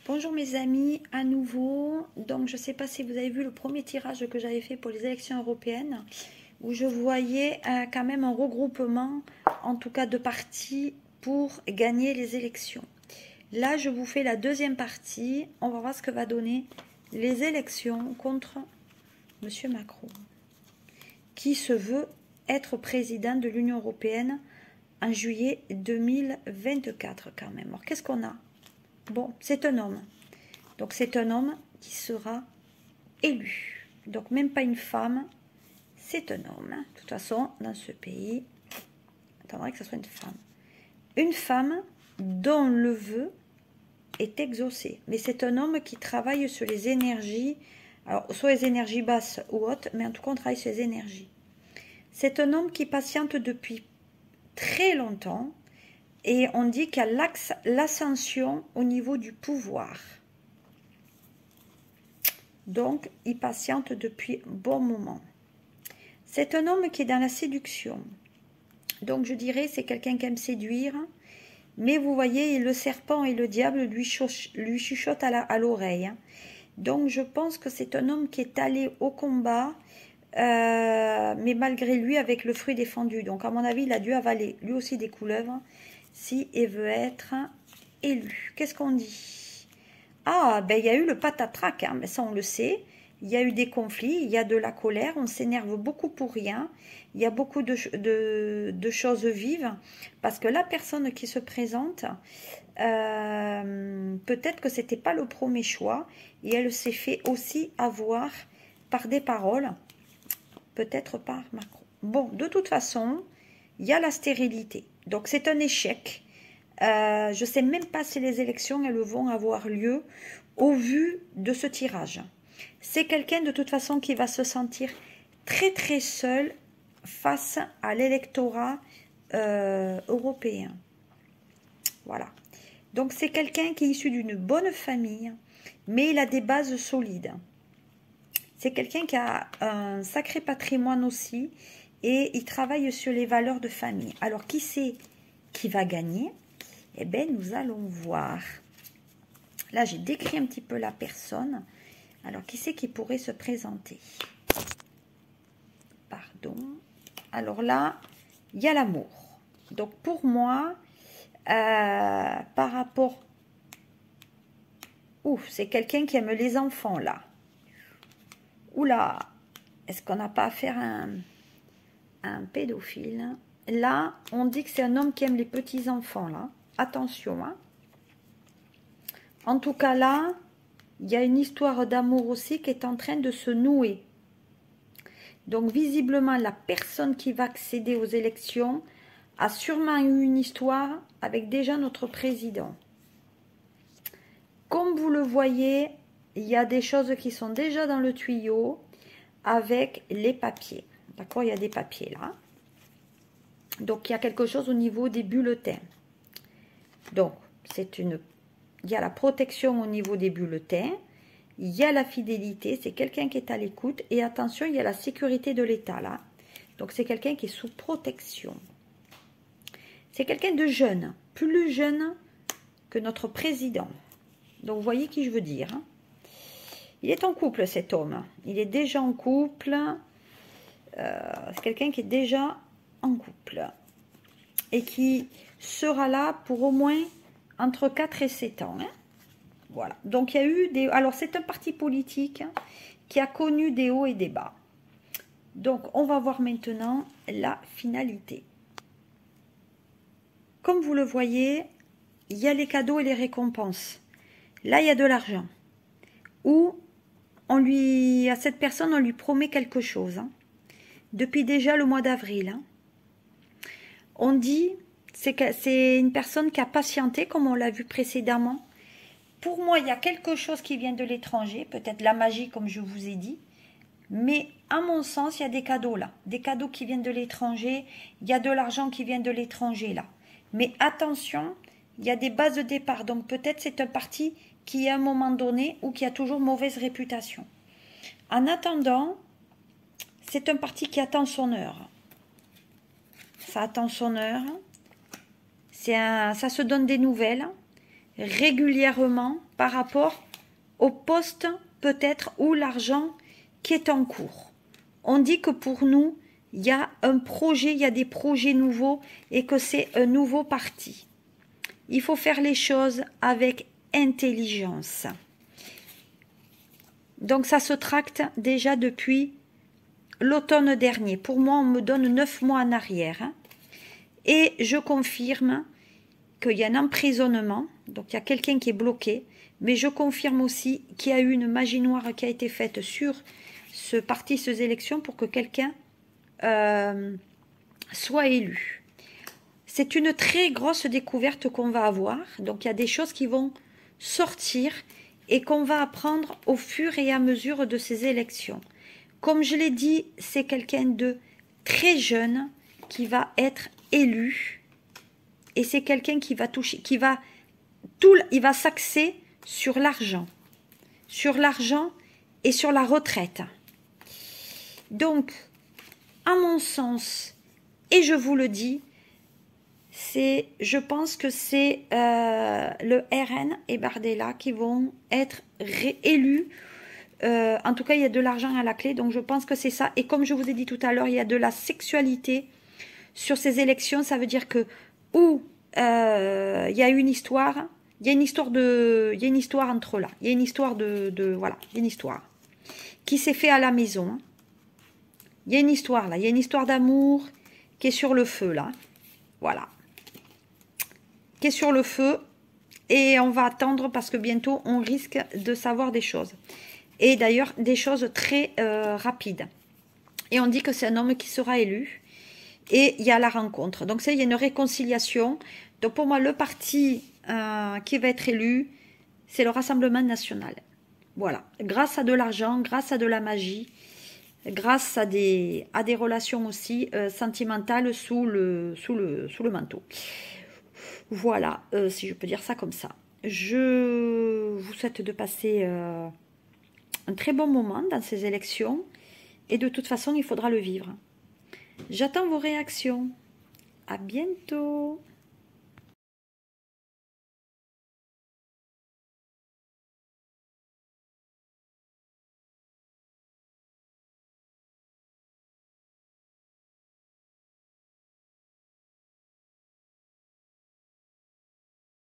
Bonjour mes amis, à nouveau. Donc je ne sais pas si vous avez vu le premier tirage que j'avais fait pour les élections européennes, où je voyais quand même un regroupement, en tout cas de partis, pour gagner les élections. Là, je vous fais la deuxième partie. On va voir ce que va donner les élections contre M. Macron, qui se veut être président de l'Union européenne en juillet 2024 quand même. Alors qu'est-ce qu'on a? Bon, c'est un homme. Donc c'est un homme qui sera élu. Donc même pas une femme, c'est un homme. De toute façon, dans ce pays, attendrait que ce soit une femme. Une femme dont le vœu est exaucé. Mais c'est un homme qui travaille sur les énergies, alors soit les énergies basses ou hautes, mais en tout cas on travaille sur les énergies. C'est un homme qui patiente depuis très longtemps et on dit qu'il y a l'ascension au niveau du pouvoir. Donc, il patiente depuis un bon moment. C'est un homme qui est dans la séduction. Donc, je dirais, c'est quelqu'un qui aime séduire. Mais vous voyez, le serpent et le diable lui chuchotent à l'oreille. Donc, je pense que c'est un homme qui est allé au combat, mais malgré lui, avec le fruit défendu. Donc, à mon avis, il a dû avaler lui aussi des couleuvres s'il veut être élu. Qu'est-ce qu'on dit? Ah, ben il y a eu le patatrac, hein, mais ça on le sait. Il y a eu des conflits, il y a de la colère, on s'énerve beaucoup pour rien. Il y a beaucoup de choses vives. Parce que la personne qui se présente, peut-être que ce n'était pas le premier choix. Et elle s'est fait aussi avoir par des paroles, peut-être par Macron. Bon, de toute façon, il y a la stérilité. Donc c'est un échec. Je ne sais même pas si les élections elles vont avoir lieu au vu de ce tirage. C'est quelqu'un de toute façon qui va se sentir très très seul face à l'électorat européen. Voilà. Donc c'est quelqu'un qui est issu d'une bonne famille, mais il a des bases solides. C'est quelqu'un qui a un sacré patrimoine aussi et il travaille sur les valeurs de famille. Alors qui c'est qui va gagner? Eh bien, nous allons voir. Là, j'ai décrit un petit peu la personne. Alors, qui c'est qui pourrait se présenter? Pardon. Alors là, il y a l'amour. Donc, pour moi, par rapport... Ouf, c'est quelqu'un qui aime les enfants, là. Oula, est-ce qu'on n'a pas affaire à un pédophile? Là, on dit que c'est un homme qui aime les petits-enfants, là. Attention, hein. En tout cas, là, il y a une histoire d'amour aussi qui est en train de se nouer. Donc, visiblement, la personne qui va accéder aux élections a sûrement eu une histoire avec déjà notre président. Comme vous le voyez, il y a des choses qui sont déjà dans le tuyau avec les papiers. D'accord, il y a des papiers là. Donc, il y a quelque chose au niveau des bulletins. Donc, il y a la protection au niveau des bulletins. Il y a la fidélité. C'est quelqu'un qui est à l'écoute. Et attention, il y a la sécurité de l'État, là. Donc, c'est quelqu'un qui est sous protection. C'est quelqu'un de jeune. Plus jeune que notre président. Donc, vous voyez qui je veux dire. Hein. Il est en couple, cet homme. Il est déjà en couple. C'est quelqu'un qui est déjà en couple. Et qui sera là pour au moins entre 4 et 7 ans. Hein. Voilà. Donc, il y a eu des... Alors, c'est un parti politique qui a connu des hauts et des bas. Donc, on va voir maintenant la finalité. Comme vous le voyez, il y a les cadeaux et les récompenses. Là, il y a de l'argent. Ou, à cette personne, on lui promet quelque chose. Hein. Depuis déjà le mois d'avril. Hein. On dit, c'est une personne qui a patienté, comme on l'a vu précédemment. Pour moi, il y a quelque chose qui vient de l'étranger, peut-être la magie, comme je vous ai dit. Mais à mon sens, il y a des cadeaux là. Des cadeaux qui viennent de l'étranger. Il y a de l'argent qui vient de l'étranger là. Mais attention, il y a des bases de départ. Donc peut-être c'est un parti qui, à un moment donné, ou qui a toujours mauvaise réputation. En attendant, c'est un parti qui attend son heure. Ça attend son heure. Ça se donne des nouvelles régulièrement. par rapport au poste peut-être ou l'argent qui est en cours. On dit que pour nous, il y a un projet, il y a des projets nouveaux et que c'est un nouveau parti. Il faut faire les choses avec intelligence. Donc ça se tracte déjà depuis l'automne dernier. Pour moi, on me donne 9 mois en arrière. Et je confirme qu'il y a un emprisonnement. Donc il y a quelqu'un qui est bloqué. Mais je confirme aussi qu'il y a eu une magie noire qui a été faite sur ce parti, ces élections, pour que quelqu'un soit élu. C'est une très grosse découverte qu'on va avoir. Donc il y a des choses qui vont sortir et qu'on va apprendre au fur et à mesure de ces élections. Comme je l'ai dit, c'est quelqu'un de très jeune qui va être élu. Et c'est quelqu'un qui va toucher, il va s'axer sur l'argent et sur la retraite. Donc, à mon sens, et je vous le dis, je pense que c'est le RN et Bardella qui vont être réélus. En tout cas, il y a de l'argent à la clé, donc je pense que c'est ça. Et comme je vous ai dit tout à l'heure, il y a de la sexualité sur ces élections. Ça veut dire que il y a une histoire, il y a une histoire entre là. Il y a une histoire voilà, il y a une histoire qui s'est fait à la maison. Il y a une histoire là, il y a une histoire d'amour qui est sur le feu là. Voilà. Qui est sur le feu. Et on va attendre parce que bientôt on risque de savoir des choses. Et d'ailleurs des choses très rapides. Et on dit que c'est un homme qui sera élu. Et il y a la rencontre. Donc il y a une réconciliation. Donc pour moi le parti qui va être élu, c'est le Rassemblement national. Voilà. Grâce à de l'argent, grâce à de la magie, grâce à des relations aussi sentimentales sous le manteau. Voilà, si je peux dire ça comme ça. Je vous souhaite de passer un très bon moment dans ces élections. Et de toute façon, il faudra le vivre. J'attends vos réactions. À bientôt.